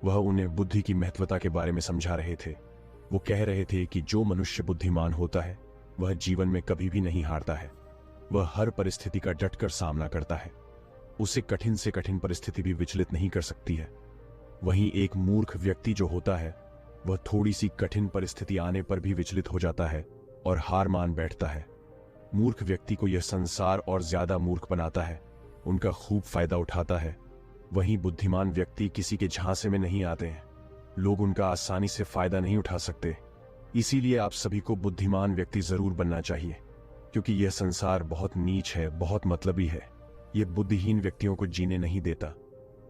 वह उन्हें बुद्धि की महत्वता के बारे में समझा रहे थे। वो कह रहे थे कि जो मनुष्य बुद्धिमान होता है वह जीवन में कभी भी नहीं हारता है। वह हर परिस्थिति का डटकर सामना करता है। उसे कठिन से कठिन परिस्थिति भी विचलित नहीं कर सकती है। वहीं एक मूर्ख व्यक्ति जो होता है वह थोड़ी सी कठिन परिस्थिति आने पर भी विचलित हो जाता है और हार मान बैठता है। मूर्ख व्यक्ति को यह संसार और ज्यादा मूर्ख बनाता है, उनका खूब फायदा उठाता है। वहीं बुद्धिमान व्यक्ति किसी के झांसे में नहीं आते हैं, लोग उनका आसानी से फायदा नहीं उठा सकते। इसीलिए आप सभी को बुद्धिमान व्यक्ति जरूर बनना चाहिए, क्योंकि यह संसार बहुत नीच है, बहुत मतलबी है। यह बुद्धिहीन व्यक्तियों को जीने नहीं देता।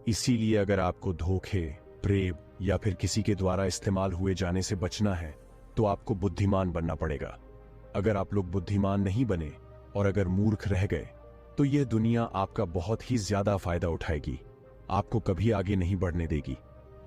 इसीलिए अगर आपको धोखे, प्रेम या फिर किसी के द्वारा इस्तेमाल हुए जाने से बचना है तो आपको बुद्धिमान बनना पड़ेगा। अगर आप लोग बुद्धिमान नहीं बने और अगर मूर्ख रह गए तो यह दुनिया आपका बहुत ही ज्यादा फायदा उठाएगी, आपको कभी आगे नहीं बढ़ने देगी।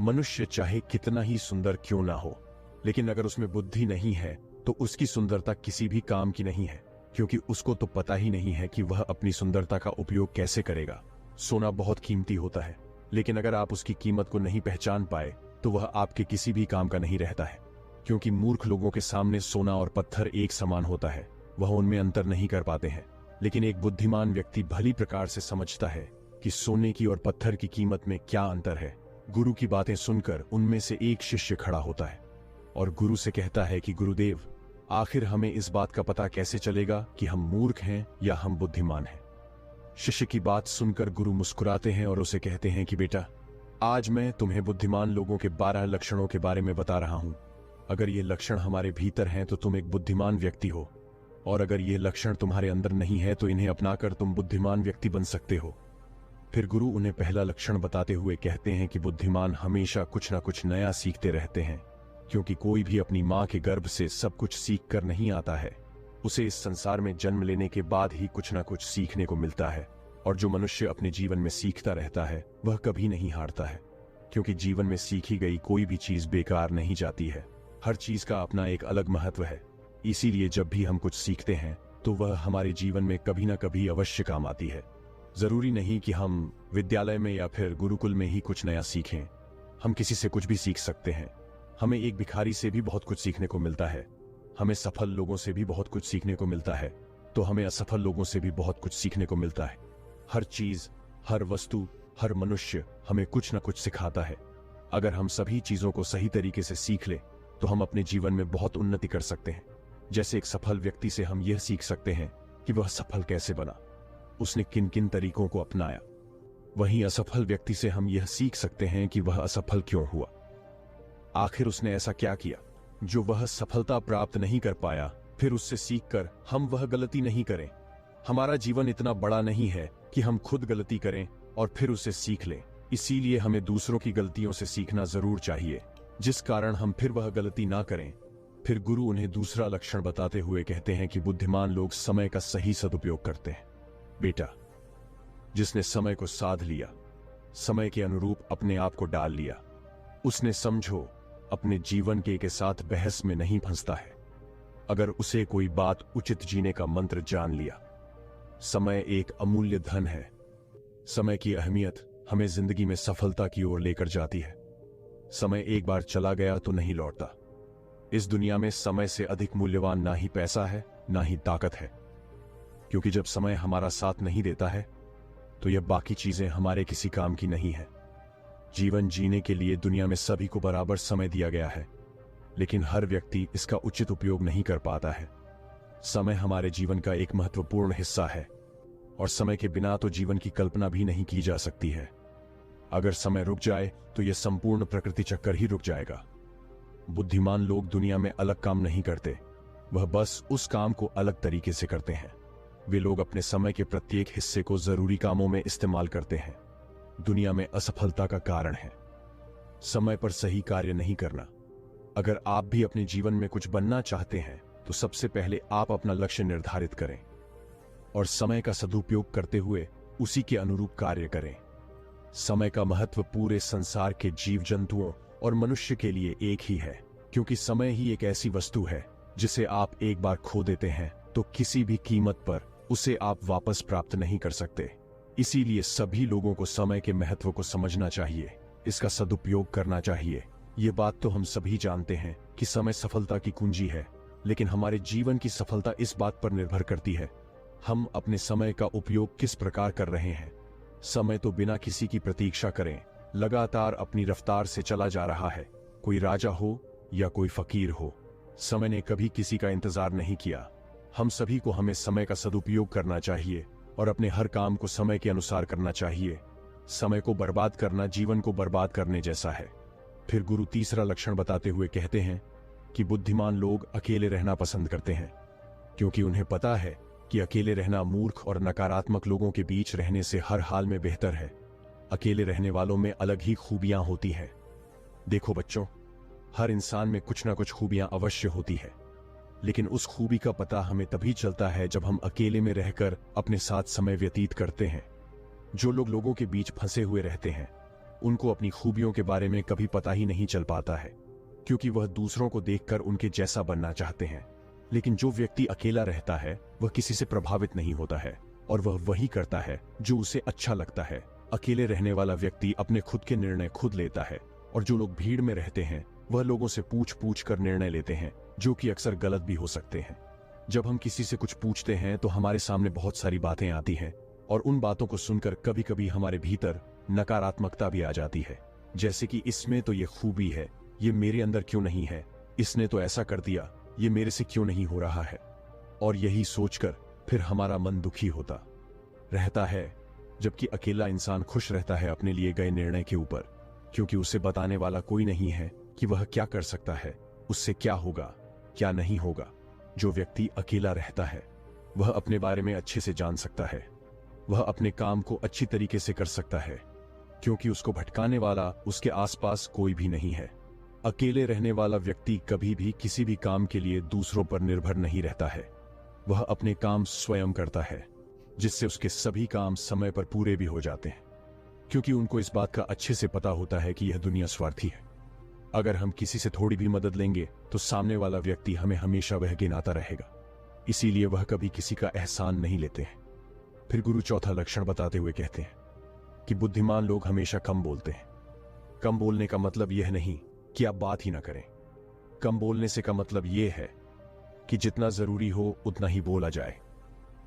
मनुष्य चाहे कितना ही सुंदर क्यों ना हो, लेकिन अगर उसमें बुद्धि नहीं है तो उसकी सुंदरता किसी भी काम की नहीं है, क्योंकि उसको तो पता ही नहीं है कि वह अपनी सुंदरता का उपयोग कैसे करेगा। सोना बहुत कीमती होता है, लेकिन अगर आप उसकी कीमत को नहीं पहचान पाए तो वह आपके किसी भी काम का नहीं रहता है। क्योंकि मूर्ख लोगों के सामने सोना और पत्थर एक समान होता है, वह उनमें अंतर नहीं कर पाते हैं। लेकिन एक बुद्धिमान व्यक्ति भली प्रकार से समझता है कि सोने की और पत्थर की कीमत में क्या अंतर है। गुरु की बातें सुनकर उनमें से एक शिष्य खड़ा होता है और गुरु से कहता है कि गुरुदेव, आखिर हमें इस बात का पता कैसे चलेगा कि हम मूर्ख हैं या हम बुद्धिमान हैं। शिष्य की बात सुनकर गुरु मुस्कुराते हैं और उसे कहते हैं कि बेटा, आज मैं तुम्हें बुद्धिमान लोगों के 12 लक्षणों के बारे में बता रहा हूं। अगर ये लक्षण हमारे भीतर हैं तो तुम एक बुद्धिमान व्यक्ति हो, और अगर ये लक्षण तुम्हारे अंदर नहीं है तो इन्हें अपनाकर तुम बुद्धिमान व्यक्ति बन सकते हो। फिर गुरु उन्हें पहला लक्षण बताते हुए कहते हैं कि बुद्धिमान हमेशा कुछ ना कुछ नया सीखते रहते हैं, क्योंकि कोई भी अपनी मां के गर्भ से सब कुछ सीख कर नहीं आता है। उसे इस संसार में जन्म लेने के बाद ही कुछ ना कुछ सीखने को मिलता है। और जो मनुष्य अपने जीवन में सीखता रहता है वह कभी नहीं हारता है, क्योंकि जीवन में सीखी गई कोई भी चीज बेकार नहीं जाती है। हर चीज का अपना एक अलग महत्व है। इसीलिए जब भी हम कुछ सीखते हैं तो वह हमारे जीवन में कभी ना कभी अवश्य काम आती है। जरूरी नहीं कि हम विद्यालय में या फिर गुरुकुल में ही कुछ नया सीखें, हम किसी से कुछ भी सीख सकते हैं। हमें एक भिखारी से भी बहुत कुछ सीखने को मिलता है, हमें सफल लोगों से भी बहुत कुछ सीखने को मिलता है, तो हमें असफल लोगों से भी बहुत कुछ सीखने को मिलता है। हर चीज, हर वस्तु, हर मनुष्य हमें कुछ ना कुछ सिखाता है। अगर हम सभी चीजों को सही तरीके से सीख ले तो हम अपने जीवन में बहुत उन्नति कर सकते हैं। जैसे एक सफल व्यक्ति से हम यह सीख सकते हैं कि वह सफल कैसे बना, उसने किन किन तरीकों को अपनाया। वहीं असफल व्यक्ति से हम यह सीख सकते हैं कि वह असफल क्यों हुआ, आखिर उसने ऐसा क्या किया जो वह सफलता प्राप्त नहीं कर पाया। फिर उससे सीखकर हम वह गलती नहीं करें। हमारा जीवन इतना बड़ा नहीं है कि हम खुद गलती करें और फिर उसे सीख लें। इसीलिए हमें दूसरों की गलतियों से सीखना जरूर चाहिए, जिस कारण हम फिर वह गलती ना करें। फिर गुरु उन्हें दूसरा लक्षण बताते हुए कहते हैं कि बुद्धिमान लोग समय का सही सदुपयोग करते हैं। बेटा, जिसने समय को साध लिया, समय के अनुरूप अपने आप को डाल लिया, उसने समझो अपने जीवन के साथ बहस में नहीं फंसता है। अगर उसे कोई बात उचित जीने का मंत्र जान लिया। समय एक अमूल्य धन है। समय की अहमियत हमें जिंदगी में सफलता की ओर लेकर जाती है। समय एक बार चला गया तो नहीं लौटता। इस दुनिया में समय से अधिक मूल्यवान ना ही पैसा है ना ही ताकत है, क्योंकि जब समय हमारा साथ नहीं देता है तो यह बाकी चीजें हमारे किसी काम की नहीं है। जीवन जीने के लिए दुनिया में सभी को बराबर समय दिया गया है, लेकिन हर व्यक्ति इसका उचित उपयोग नहीं कर पाता है। समय हमारे जीवन का एक महत्वपूर्ण हिस्सा है और समय के बिना तो जीवन की कल्पना भी नहीं की जा सकती है। अगर समय रुक जाए तो यह संपूर्ण प्रकृति चक्कर ही रुक जाएगा। बुद्धिमान लोग दुनिया में अलग काम नहीं करते, वह बस उस काम को अलग तरीके से करते हैं। वे लोग अपने समय के प्रत्येक हिस्से को जरूरी कामों में इस्तेमाल करते हैं। दुनिया में असफलता का कारण है समय पर सही कार्य नहीं करना। अगर आप भी अपने जीवन में कुछ बनना चाहते हैं तो सबसे पहले आप अपना लक्ष्य निर्धारित करें और समय का सदुपयोग करते हुए उसी के अनुरूप कार्य करें। समय का महत्व पूरे संसार के जीव जंतुओं और मनुष्य के लिए एक ही है, क्योंकि समय ही एक ऐसी वस्तु है जिसे आप एक बार खो देते हैं तो किसी भी कीमत पर उसे आप वापस प्राप्त नहीं कर सकते। इसीलिए सभी लोगों को समय के महत्व को समझना चाहिए। इसका सदुपयोग करना चाहिए। ये बात तो हम सभी जानते हैं कि समय सफलता की कुंजी है, लेकिन हमारे जीवन की सफलता इस बात पर निर्भर करती है हम अपने समय का उपयोग किस प्रकार कर रहे हैं। समय तो बिना किसी की प्रतीक्षा करें लगातार अपनी रफ्तार से चला जा रहा है। कोई राजा हो या कोई फकीर हो, समय ने कभी किसी का इंतजार नहीं किया। हम सभी को हमें समय का सदुपयोग करना चाहिए और अपने हर काम को समय के अनुसार करना चाहिए। समय को बर्बाद करना जीवन को बर्बाद करने जैसा है। फिर गुरु तीसरा लक्षण बताते हुए कहते हैं कि बुद्धिमान लोग अकेले रहना पसंद करते हैं, क्योंकि उन्हें पता है कि अकेले रहना मूर्ख और नकारात्मक लोगों के बीच रहने से हर हाल में बेहतर है। अकेले रहने वालों में अलग ही खूबियां होती हैं। देखो बच्चों, हर इंसान में कुछ ना कुछ खूबियां अवश्य होती है, लेकिन उस खूबी का पता हमें तभी चलता है जब हम अकेले में रहकर अपने साथ समय व्यतीत करते हैं। जो लोग लोगों के बीच फंसे हुए रहते हैं, उनको अपनी खूबियों के बारे में कभी पता ही नहीं चल पाता है, क्योंकि वह दूसरों को देखकर उनके जैसा बनना चाहते हैं। लेकिन जो व्यक्ति अकेला रहता है वह किसी से प्रभावित नहीं होता है और वह वही करता है जो उसे अच्छा लगता है। अकेले रहने वाला व्यक्ति अपने खुद के निर्णय खुद लेता है, और जो लोग भीड़ में रहते हैं वह लोगों से पूछ पूछ कर निर्णय लेते हैं, जो कि अक्सर गलत भी हो सकते हैं। जब हम किसी से कुछ पूछते हैं तो हमारे सामने बहुत सारी बातें आती हैं, और उन बातों को सुनकर कभी कभी हमारे भीतर नकारात्मकता भी आ जाती है, जैसे कि इसमें तो ये खूबी है, ये मेरे अंदर क्यों नहीं है, इसने तो ऐसा कर दिया, ये मेरे से क्यों नहीं हो रहा है। और यही सोचकर फिर हमारा मन दुखी होता रहता है। जबकि अकेला इंसान खुश रहता है अपने लिए गए निर्णय के ऊपर, क्योंकि उसे बताने वाला कोई नहीं है कि वह क्या कर सकता है, उससे क्या होगा क्या नहीं होगा। जो व्यक्ति अकेला रहता है वह अपने बारे में अच्छे से जान सकता है, वह अपने काम को अच्छी तरीके से कर सकता है, क्योंकि उसको भटकाने वाला उसके आसपास कोई भी नहीं है। अकेले रहने वाला व्यक्ति कभी भी किसी भी काम के लिए दूसरों पर निर्भर नहीं रहता है। वह अपने काम स्वयं करता है, जिससे उसके सभी काम समय पर पूरे भी हो जाते हैं, क्योंकि उनको इस बात का अच्छे से पता होता है कि यह दुनिया स्वार्थी है। अगर हम किसी से थोड़ी भी मदद लेंगे तो सामने वाला व्यक्ति हमें हमेशा वह गिनाता रहेगा, इसीलिए वह कभी किसी का एहसान नहीं लेते हैं। फिर गुरु चौथा लक्षण बताते हुए कहते हैं कि बुद्धिमान लोग हमेशा कम बोलते हैं। कम बोलने का मतलब यह नहीं कि आप बात ही ना करें। कम बोलने से का मतलब यह है कि जितना जरूरी हो उतना ही बोला जाए।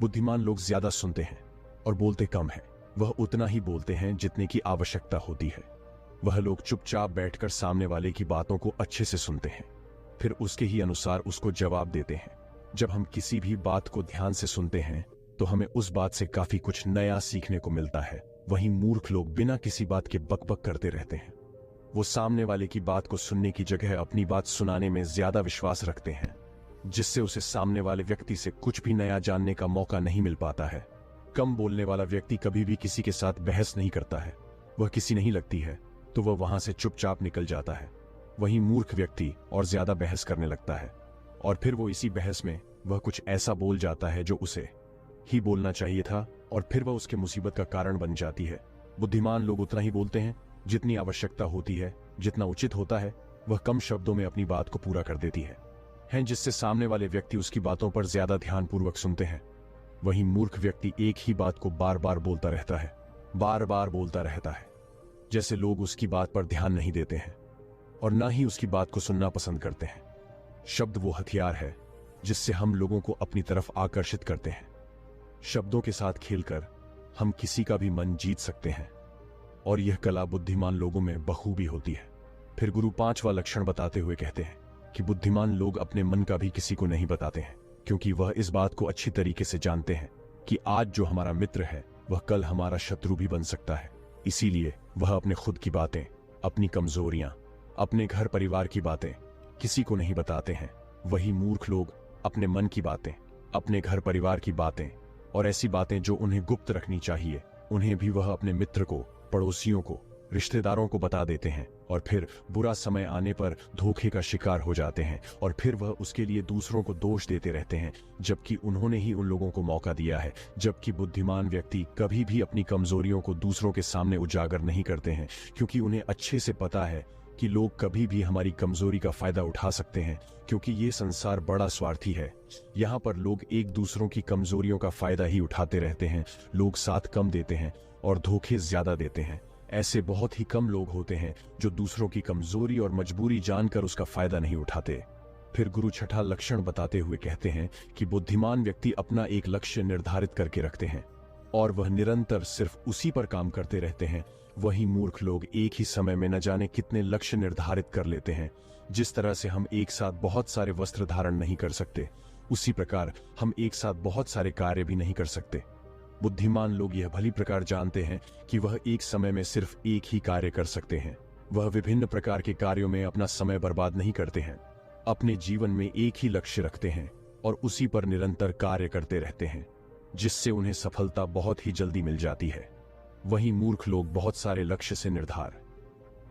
बुद्धिमान लोग ज्यादा सुनते हैं और बोलते कम है। वह उतना ही बोलते हैं जितने की आवश्यकता होती है। वह लोग चुपचाप बैठकर सामने वाले की बातों को अच्छे से सुनते हैं, फिर उसके ही अनुसार उसको जवाब देते हैं। जब हम किसी भी बात को ध्यान से सुनते हैं तो हमें उस बात से काफी कुछ नया सीखने को मिलता है। वहीं मूर्ख लोग बिना किसी बात के बकबक करते रहते हैं। वो सामने वाले की बात को सुनने की जगह अपनी बात सुनाने में ज्यादा विश्वास रखते हैं, जिससे उसे सामने वाले व्यक्ति से कुछ भी नया जानने का मौका नहीं मिल पाता है। कम बोलने वाला व्यक्ति कभी भी किसी के साथ बहस नहीं करता है। वह किसी नहीं लगती है तो वह वहां से चुपचाप निकल जाता है। वहीं मूर्ख व्यक्ति और ज्यादा बहस करने लगता है, और फिर वो इसी बहस में वह कुछ ऐसा बोल जाता है जो उसे ही बोलना चाहिए था, और फिर वह उसके मुसीबत का कारण बन जाती है। बुद्धिमान लोग उतना ही बोलते हैं जितनी आवश्यकता होती है, जितना उचित होता है। वह कम शब्दों में अपनी बात को पूरा कर देती है, जिससे सामने वाले व्यक्ति उसकी बातों पर ज्यादा ध्यानपूर्वक सुनते हैं। वहीं मूर्ख व्यक्ति एक ही बात को बार बार बोलता रहता है, बार बार बोलता रहता है, जैसे लोग उसकी बात पर ध्यान नहीं देते हैं और ना ही उसकी बात को सुनना पसंद करते हैं। शब्द वो हथियार है जिससे हम लोगों को अपनी तरफ आकर्षित करते हैं। शब्दों के साथ खेलकर हम किसी का भी मन जीत सकते हैं, और यह कला बुद्धिमान लोगों में बखूबी होती है। फिर गुरु पांचवा लक्षण बताते हुए कहते हैं कि बुद्धिमान लोग अपने मन का भी किसी को नहीं बताते हैं, क्योंकि वह इस बात को अच्छी तरीके से जानते हैं कि आज जो हमारा मित्र है वह कल हमारा शत्रु भी बन सकता है। इसीलिए वह अपने खुद की बातें, अपनी कमजोरियां, अपने घर परिवार की बातें किसी को नहीं बताते हैं। वही मूर्ख लोग अपने मन की बातें, अपने घर परिवार की बातें और ऐसी बातें जो उन्हें गुप्त रखनी चाहिए, उन्हें भी वह अपने मित्र को, पड़ोसियों को, रिश्तेदारों को बता देते हैं, और फिर बुरा समय आने पर धोखे का शिकार हो जाते हैं, और फिर वह उसके लिए दूसरों को दोष देते रहते हैं, जबकि उन्होंने ही उन लोगों को मौका दिया है। जबकि बुद्धिमान व्यक्ति कभी भी अपनी कमजोरियों को दूसरों के सामने उजागर नहीं करते हैं, क्योंकि उन्हें अच्छे से पता है कि लोग कभी भी हमारी कमजोरी का फायदा उठा सकते हैं, क्योंकि ये संसार बड़ा स्वार्थी है। यहाँ पर लोग एक दूसरों की कमजोरियों का फायदा ही उठाते रहते हैं। लोग साथ कम देते हैं और धोखे ज्यादा देते हैं। ऐसे बहुत ही कम लोग होते हैं जो दूसरों की कमजोरी और मजबूरी जानकर उसका फायदा नहीं उठाते। फिर गुरु छठा लक्षण बताते हुए कहते हैं कि बुद्धिमान व्यक्ति अपना एक लक्ष्य निर्धारित करके रखते हैं और वह निरंतर सिर्फ उसी पर काम करते रहते हैं। वहीं मूर्ख लोग एक ही समय में न जाने कितने लक्ष्य निर्धारित कर लेते हैं। जिस तरह से हम एक साथ बहुत सारे वस्त्र धारण नहीं कर सकते, उसी प्रकार हम एक साथ बहुत सारे कार्य भी नहीं कर सकते। बुद्धिमान लोग यह भली प्रकार जानते हैं कि वह एक समय में सिर्फ एक ही कार्य कर सकते हैं। वह विभिन्न प्रकार के कार्यों में अपना समय बर्बाद नहीं करते हैं, अपने जीवन में एक ही लक्ष्य रखते हैं और उसी पर निरंतर कार्य करते रहते हैं, जिससे उन्हें सफलता बहुत ही जल्दी मिल जाती है। वहीं मूर्ख लोग बहुत सारे लक्ष्य से निर्धार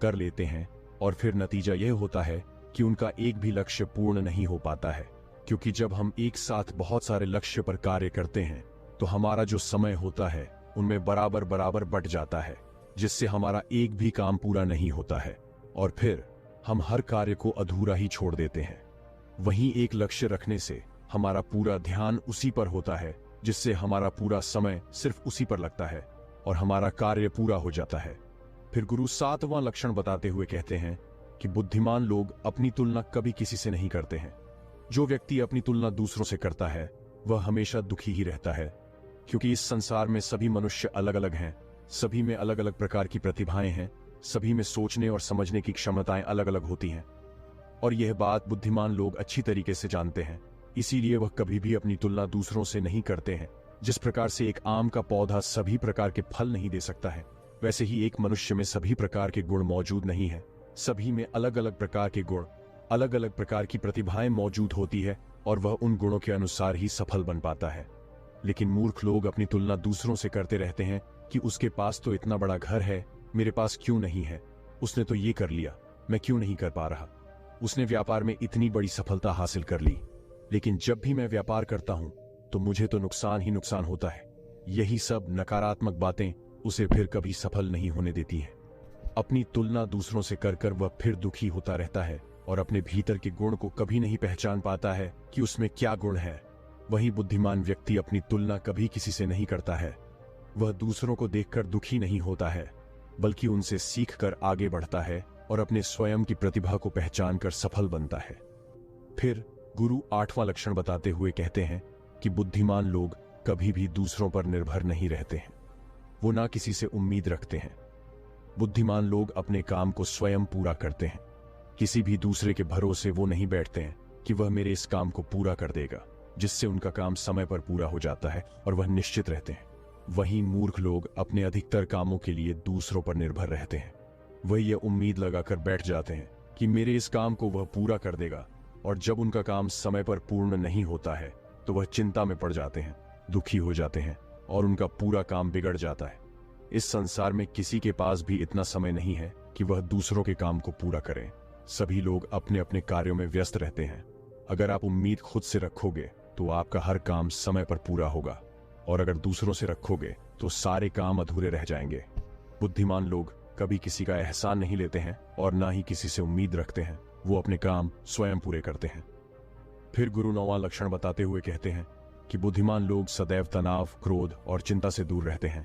कर लेते हैं और फिर नतीजा यह होता है कि उनका एक भी लक्ष्य पूर्ण नहीं हो पाता है, क्योंकि जब हम एक साथ बहुत सारे लक्ष्य पर कार्य करते हैं तो हमारा जो समय होता है उनमें बराबर बराबर बट जाता है, जिससे हमारा एक भी काम पूरा नहीं होता है और फिर हम हर कार्य को अधूरा ही छोड़ देते हैं। वहीं एक लक्ष्य रखने से हमारा पूरा ध्यान उसी पर होता है, जिससे हमारा पूरा समय सिर्फ उसी पर लगता है और हमारा कार्य पूरा हो जाता है। फिर गुरु सातवां लक्षण बताते हुए कहते हैं कि बुद्धिमान लोग अपनी तुलना कभी किसी से नहीं करते हैं। जो व्यक्ति अपनी तुलना दूसरों से करता है वह हमेशा दुखी ही रहता है, क्योंकि इस संसार में सभी मनुष्य अलग अलग हैं, सभी में अलग अलग प्रकार की प्रतिभाएं हैं, सभी में सोचने और समझने की क्षमताएं अलग अलग होती हैं और यह बात बुद्धिमान लोग अच्छी तरीके से जानते हैं। इसीलिए वह कभी भी अपनी तुलना दूसरों से नहीं करते हैं। जिस प्रकार से एक आम का पौधा सभी प्रकार के फल नहीं दे सकता है, वैसे ही एक मनुष्य में सभी प्रकार के गुण मौजूद नहीं है। सभी में अलग अलग प्रकार के गुण, अलग अलग प्रकार की प्रतिभाएं मौजूद होती है और वह उन गुणों के अनुसार ही सफल बन पाता है। लेकिन मूर्ख लोग अपनी तुलना दूसरों से करते रहते हैं कि उसके पास तो इतना बड़ा घर है, मेरे पास क्यों नहीं है, उसने तो ये कर लिया, मैं क्यों नहीं कर पा रहा, उसने व्यापार में इतनी बड़ी सफलता हासिल कर ली, लेकिन जब भी मैं व्यापार करता हूं तो मुझे तो नुकसान ही नुकसान होता है। यही सब नकारात्मक बातें उसे फिर कभी सफल नहीं होने देती हैं। अपनी तुलना दूसरों से कर कर वह फिर दुखी होता रहता है और अपने भीतर के गुण को कभी नहीं पहचान पाता है कि उसमें क्या गुण है। वही बुद्धिमान व्यक्ति अपनी तुलना कभी किसी से नहीं करता है। वह दूसरों को देखकर दुखी नहीं होता है, बल्कि उनसे सीखकर आगे बढ़ता है और अपने स्वयं की प्रतिभा को पहचान कर सफल बनता है। फिर गुरु आठवां लक्षण बताते हुए कहते हैं कि बुद्धिमान लोग कभी भी दूसरों पर निर्भर नहीं रहते हैं। वो ना किसी से उम्मीद रखते हैं। बुद्धिमान लोग अपने काम को स्वयं पूरा करते हैं। किसी भी दूसरे के भरोसे वो नहीं बैठते हैं कि वह मेरे इस काम को पूरा कर देगा, जिससे उनका काम समय पर पूरा हो जाता है और वह निश्चित रहते हैं। वहीं मूर्ख लोग अपने अधिकतर कामों के लिए दूसरों पर निर्भर रहते हैं। वह ये उम्मीद लगाकर बैठ जाते हैं कि मेरे इस काम को वह पूरा कर देगा, और जब उनका काम समय पर पूर्ण नहीं होता है तो वह चिंता में पड़ जाते हैं, दुखी हो जाते हैं और उनका पूरा काम बिगड़ जाता है। इस संसार में किसी के पास भी इतना समय नहीं है कि वह दूसरों के काम को पूरा करें। सभी लोग अपने अपने कार्यों में व्यस्त रहते हैं। अगर आप उम्मीद खुद से रखोगे तो आपका हर काम समय पर पूरा होगा, और अगर दूसरों से रखोगे तो सारे काम अधूरे रह जाएंगे। बुद्धिमान लोग कभी किसी का एहसान नहीं लेते हैं और ना ही किसी से उम्मीद रखते हैं। वो अपने काम स्वयं पूरे करते हैं। फिर गुरु नौवां लक्षण बताते हुए कहते हैं कि बुद्धिमान लोग सदैव तनाव, क्रोध और चिंता से दूर रहते हैं।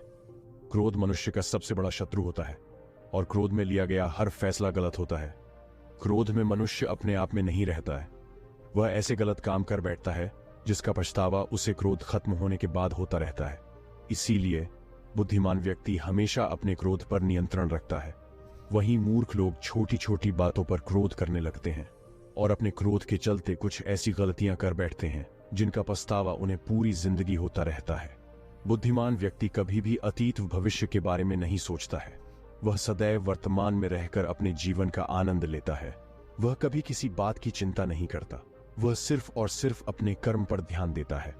क्रोध मनुष्य का सबसे बड़ा शत्रु होता है और क्रोध में लिया गया हर फैसला गलत होता है। क्रोध में मनुष्य अपने आप में नहीं रहता है। वह ऐसे गलत काम कर बैठता है जिसका पछतावा उसे क्रोध खत्म होने के बाद होता रहता है। इसीलिए बुद्धिमान व्यक्ति हमेशा अपने क्रोध पर नियंत्रण रखता है। वहीं मूर्ख लोग छोटी छोटी बातों पर क्रोध करने लगते हैं और अपने क्रोध के चलते कुछ ऐसी गलतियां कर बैठते हैं जिनका पछतावा उन्हें पूरी जिंदगी होता रहता है। बुद्धिमान व्यक्ति कभी भी अतीत भविष्य के बारे में नहीं सोचता है। वह सदैव वर्तमान में रहकर अपने जीवन का आनंद लेता है। वह कभी किसी बात की चिंता नहीं करता। वह सिर्फ और सिर्फ अपने कर्म पर ध्यान देता है।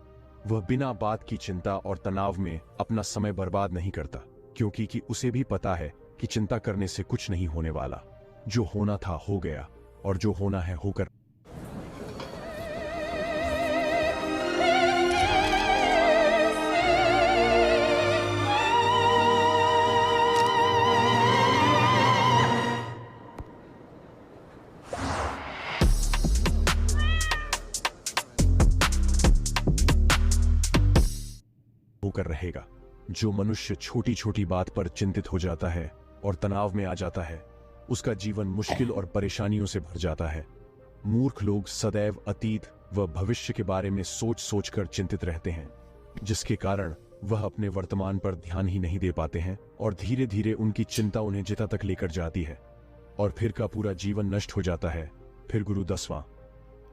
वह बिना बात की चिंता और तनाव में अपना समय बर्बाद नहीं करता, क्योंकि उसे भी पता है कि चिंता करने से कुछ नहीं होने वाला। जो होना था हो गया और जो होना है होकर रहेगा। जो मनुष्य छोटी छोटी बात पर चिंतित हो जाता है और तनाव में आ जाता है, उसका जीवन मुश्किल और परेशानियों से भर जाता है। मूर्ख लोग सदैव अतीत व भविष्य के बारे में सोच सोचकर चिंतित रहते हैं, जिसके कारण वह अपने वर्तमान पर ध्यान ही नहीं दे पाते हैं और धीरे धीरे उनकी चिंता उन्हें जिता तक लेकर जाती है और फिर का पूरा जीवन नष्ट हो जाता है। फिर गुरु 10वां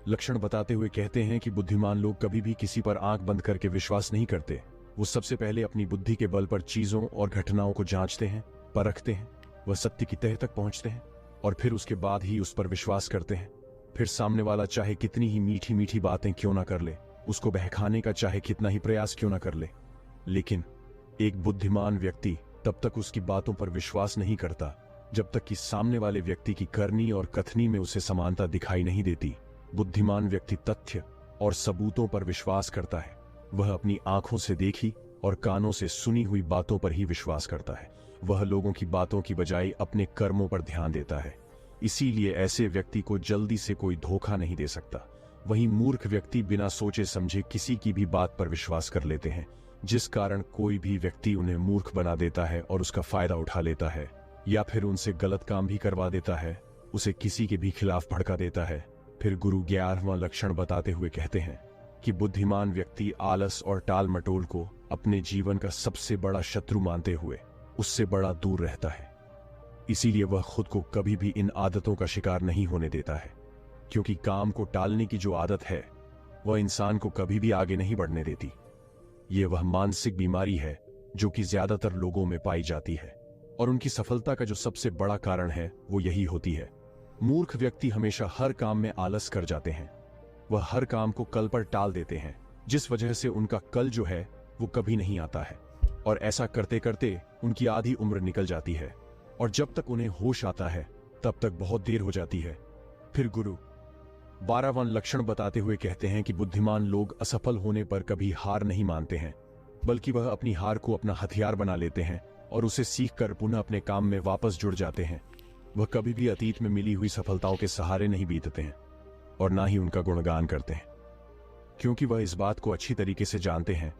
लक्षण बताते हुए कहते हैं कि बुद्धिमान लोग कभी भी किसी पर आंख बंद करके विश्वास नहीं करते। वो सबसे पहले अपनी बुद्धि के बल पर चीजों और घटनाओं को जांचते हैं, परखते हैं, वह सत्य की तह तक पहुंचते हैं और फिर उसके बाद ही उस पर विश्वास करते हैं। फिर सामने वाला चाहे कितनी ही मीठी मीठी बातें क्यों ना कर ले, उसको बहकाने का चाहे कितना ही प्रयास क्यों ना कर ले, लेकिन एक बुद्धिमान व्यक्ति तब तक उसकी बातों पर विश्वास नहीं करता जब तक कि सामने वाले व्यक्ति की करनी और कथनी में उसे समानता दिखाई नहीं देती। बुद्धिमान व्यक्ति तथ्य और सबूतों पर विश्वास करता है। वह अपनी आंखों से देखी और कानों से सुनी हुई बातों पर ही विश्वास करता है। वह लोगों की बातों की बजाय अपने कर्मों पर ध्यान देता है। इसीलिए ऐसे व्यक्ति को जल्दी से कोई धोखा नहीं दे सकता। वहीं मूर्ख व्यक्ति बिना सोचे समझे किसी की भी बात पर विश्वास कर लेते हैं, जिस कारण कोई भी व्यक्ति उन्हें मूर्ख बना देता है और उसका फायदा उठा लेता है, या फिर उनसे गलत काम भी करवा देता है, उसे किसी के भी खिलाफ भड़का देता है। फिर गुरु 11वां लक्षण बताते हुए कहते हैं कि बुद्धिमान व्यक्ति आलस और टाल मटोल को अपने जीवन का सबसे बड़ा शत्रु मानते हुए उससे बड़ा दूर रहता है। इसीलिए वह खुद को कभी भी इन आदतों का शिकार नहीं होने देता है, क्योंकि काम को टालने की जो आदत है वह इंसान को कभी भी आगे नहीं बढ़ने देती। ये वह मानसिक बीमारी है जो कि ज्यादातर लोगों में पाई जाती है और उनकी सफलता का जो सबसे बड़ा कारण है वो यही होती है। मूर्ख व्यक्ति हमेशा हर काम में आलस कर जाते हैं। वह हर काम को कल पर टाल देते हैं, जिस वजह से उनका कल जो है वो कभी नहीं आता है और ऐसा करते करते उनकी आधी उम्र निकल जाती है और जब तक उन्हें होश आता है तब तक बहुत देर हो जाती है। फिर गुरु 12वां लक्षण बताते हुए कहते हैं कि बुद्धिमान लोग असफल होने पर कभी हार नहीं मानते हैं, बल्कि वह अपनी हार को अपना हथियार बना लेते हैं और उसे सीखकर पुनः अपने काम में वापस जुड़ जाते हैं। वह कभी भी अतीत में मिली हुई सफलताओं के सहारे नहीं बीतते हैं और ना ही उनका गुणगान करते हैं, क्योंकि वह इस बात को अच्छी तरीके से जानते हैं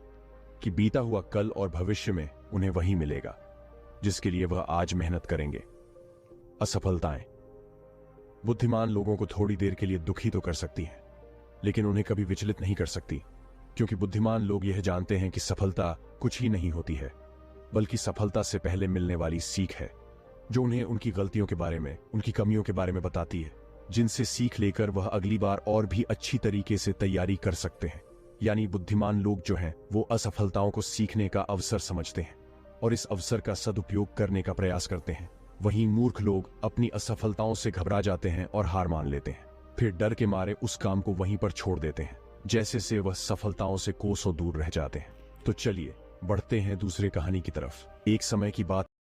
कि बीता हुआ कल और भविष्य में उन्हें वही मिलेगा जिसके लिए वह आज मेहनत करेंगे। असफलताएं बुद्धिमान लोगों को थोड़ी देर के लिए दुखी तो कर सकती हैं, लेकिन उन्हें कभी विचलित नहीं कर सकती, क्योंकि बुद्धिमान लोग यह जानते हैं कि सफलता कुछ ही नहीं होती है, बल्कि सफलता से पहले मिलने वाली सीख है, जो उन्हें उनकी गलतियों के बारे में, उनकी कमियों के बारे में बताती है, जिनसे सीख लेकर वह अगली बार और भी अच्छी तरीके से तैयारी कर सकते हैं। यानी बुद्धिमान लोग जो हैं वो असफलताओं को सीखने का अवसर समझते हैं और इस अवसर का सदुपयोग करने का प्रयास करते हैं। वहीं मूर्ख लोग अपनी असफलताओं से घबरा जाते हैं और हार मान लेते हैं, फिर डर के मारे उस काम को वहीं पर छोड़ देते हैं, जैसे से वह सफलताओं से कोसों दूर रह जाते हैं। तो चलिए बढ़ते हैं दूसरे कहानी की तरफ। एक समय की बात